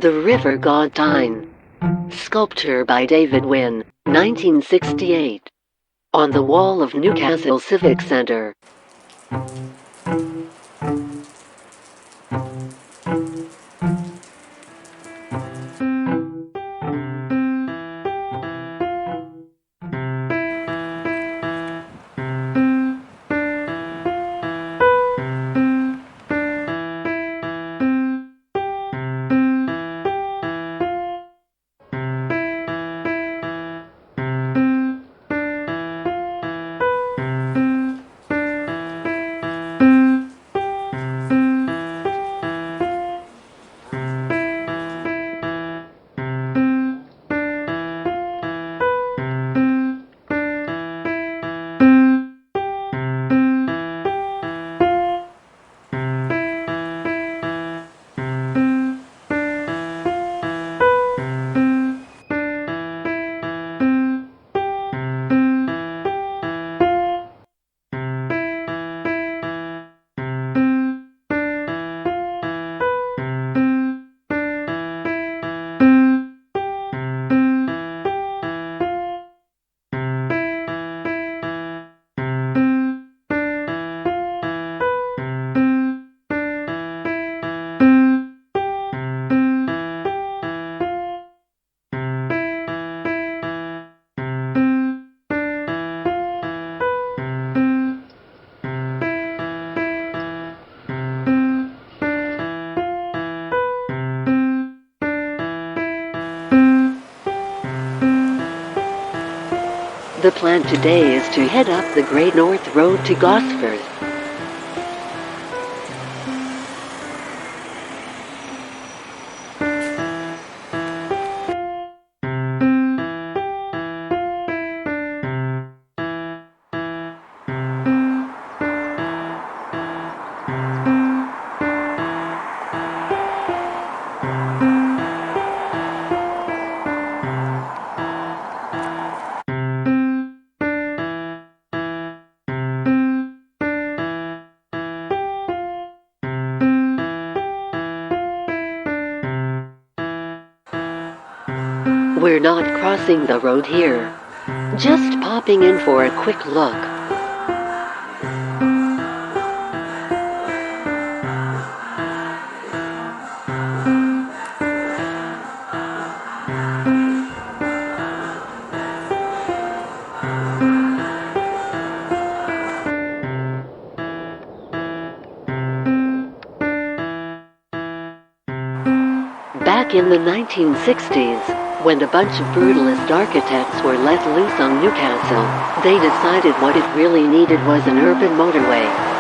The River God TYNE. Sculpture by David Wynne, 1968. On the wall of Newcastle Civic Centre. The plan today is to head up the Great North Road to Gosforth. We're not crossing the road here. Just popping in for a quick look. Back in the 1960s, when a bunch of brutalist architects were let loose on Newcastle, they decided what it really needed was an urban motorway.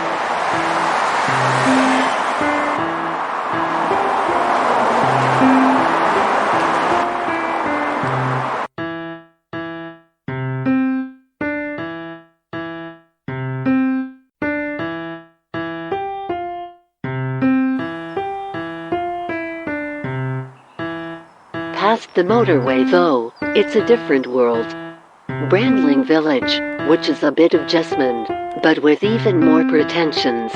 Past the motorway though, it's a different world. Brandling Village, which is a bit of Jesmond, but with even more pretensions.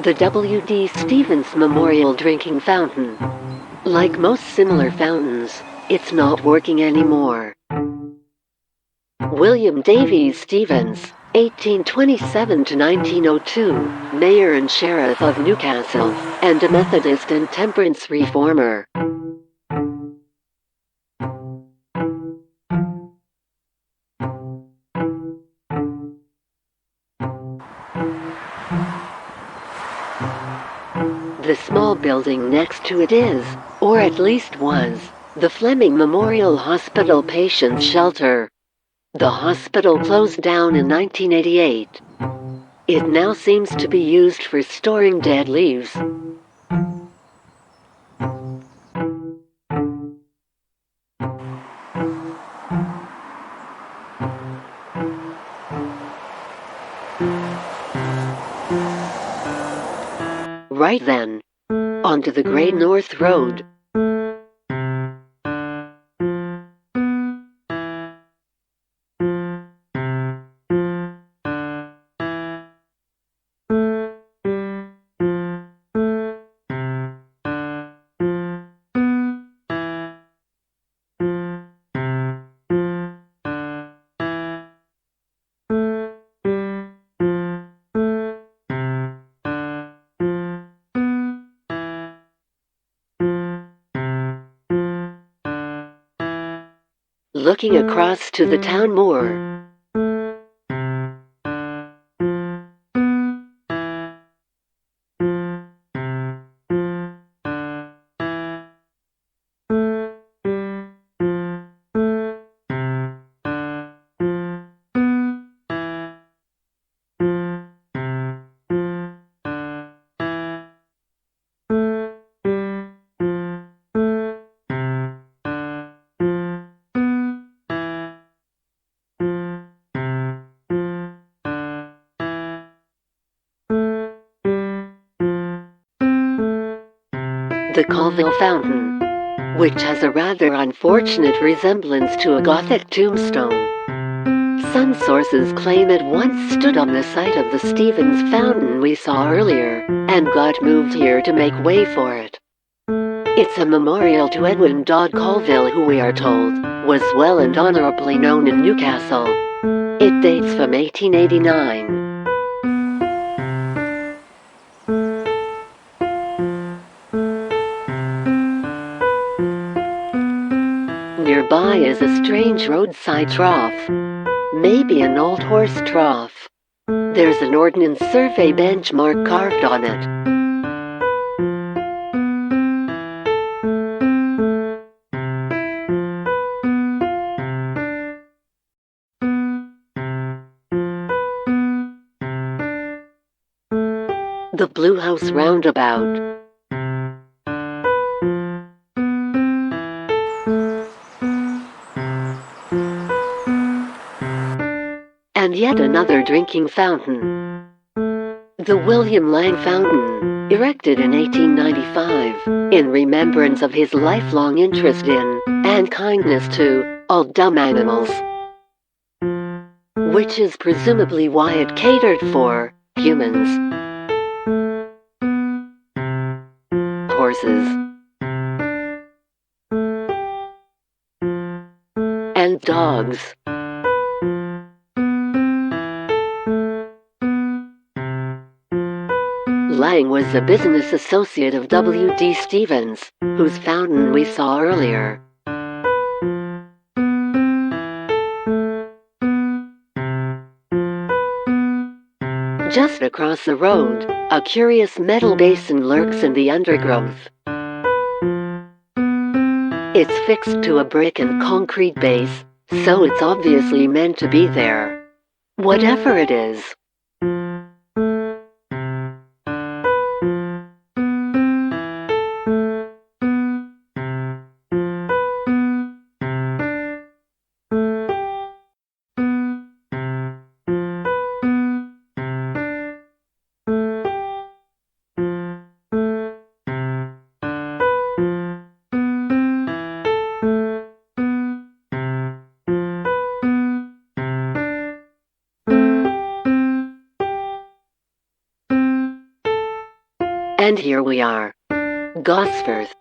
The W.D. Stevens Memorial Drinking Fountain. Like most similar fountains, it's not working anymore. William Davies Stevens, 1827 to 1902, Mayor and Sheriff of Newcastle, and a Methodist and temperance reformer. The small building next to it is, or at least was, the Fleming Memorial Hospital Patients Shelter. The hospital closed down in 1988. It now seems to be used for storing dead leaves. right then. Onto the Great North Road. Looking across to the town moor. The Colville Fountain, which has a rather unfortunate resemblance to a Gothic tombstone. Some sources claim it once stood on the site of the Stevens Fountain we saw earlier, and got moved here to make way for it. It's a memorial to Edwin Dodd Colville, who we are told was well and honorably known in Newcastle. It dates from 1889. Nearby is a strange roadside trough. Maybe an old horse trough. There's an Ordnance Survey benchmark carved on it. The Blue House Roundabout. And yet another drinking fountain. The William Lang Fountain, erected in 1895, in remembrance of his lifelong interest in, and kindness to, all dumb animals. Which is presumably why it catered for humans, horses, and dogs. Lang was a business associate of W.D. Stevens, whose fountain we saw earlier. Just across the road, a curious metal basin lurks in the undergrowth. It's fixed to a brick and concrete base, so it's obviously meant to be there. Whatever it is. And here we are. Gosforth.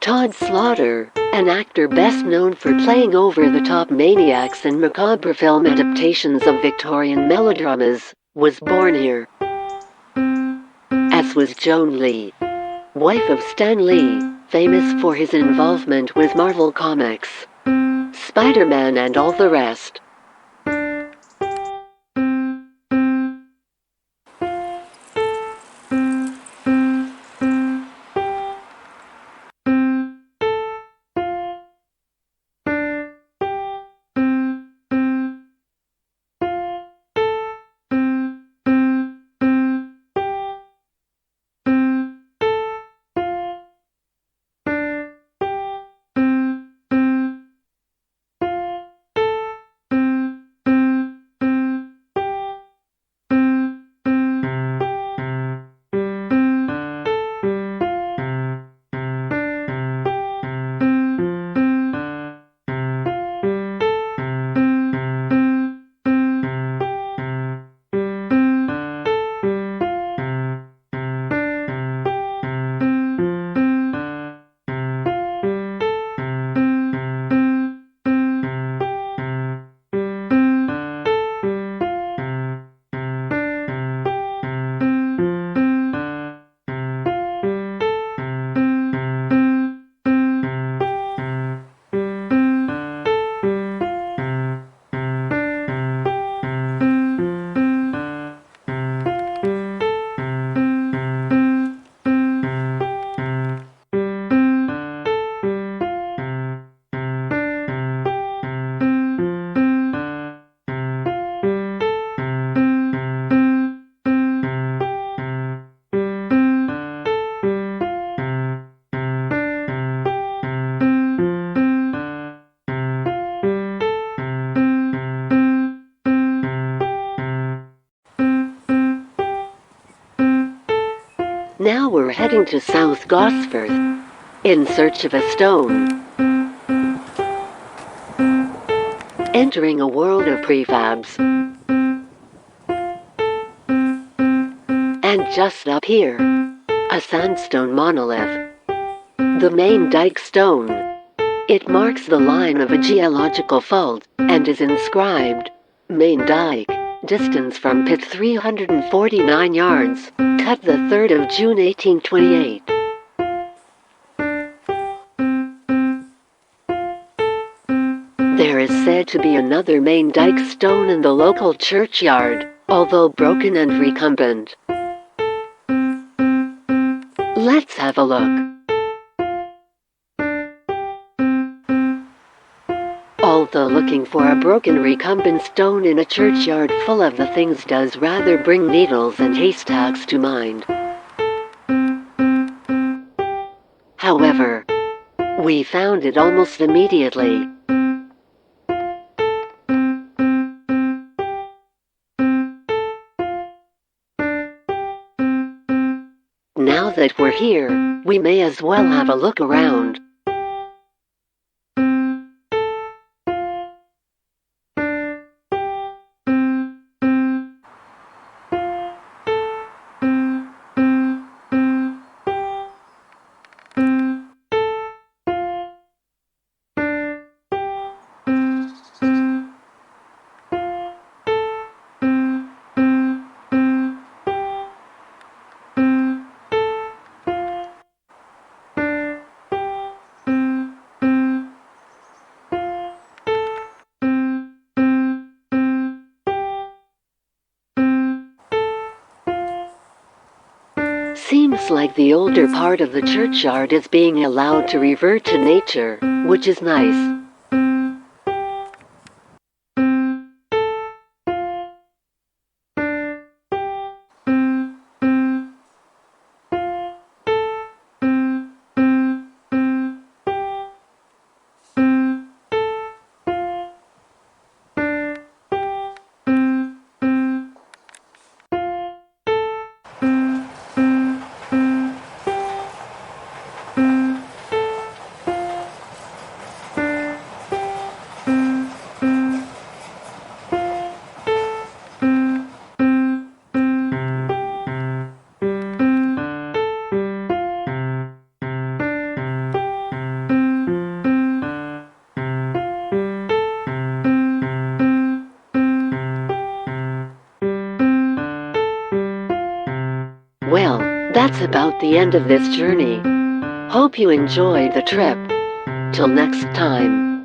Todd Slaughter, an actor best known for playing over-the-top maniacs in macabre film adaptations of Victorian melodramas, was born here. As was Joan Lee, wife of Stan Lee, famous for his involvement with Marvel Comics, Spider-Man and all the rest. Now we're heading to South Gosforth, in search of a stone. Entering a world of prefabs. And just up here, a sandstone monolith. The Main Dike Stone. It marks the line of a geological fault, and is inscribed, Main Dike, distance from pit 349 yards, cut the 3rd of June 1828. There is said to be another Main Dike Stone in the local churchyard, although broken and recumbent. Let's have a look. Although looking for a broken recumbent stone in a churchyard full of the things does rather bring needles and haystacks to mind. However, we found it almost immediately. Now that we're here, we may as well have a look around. Seems like the older part of the churchyard is being allowed to revert to nature, which is nice. Well, that's about the end of this journey. Hope you enjoyed the trip. Till next time.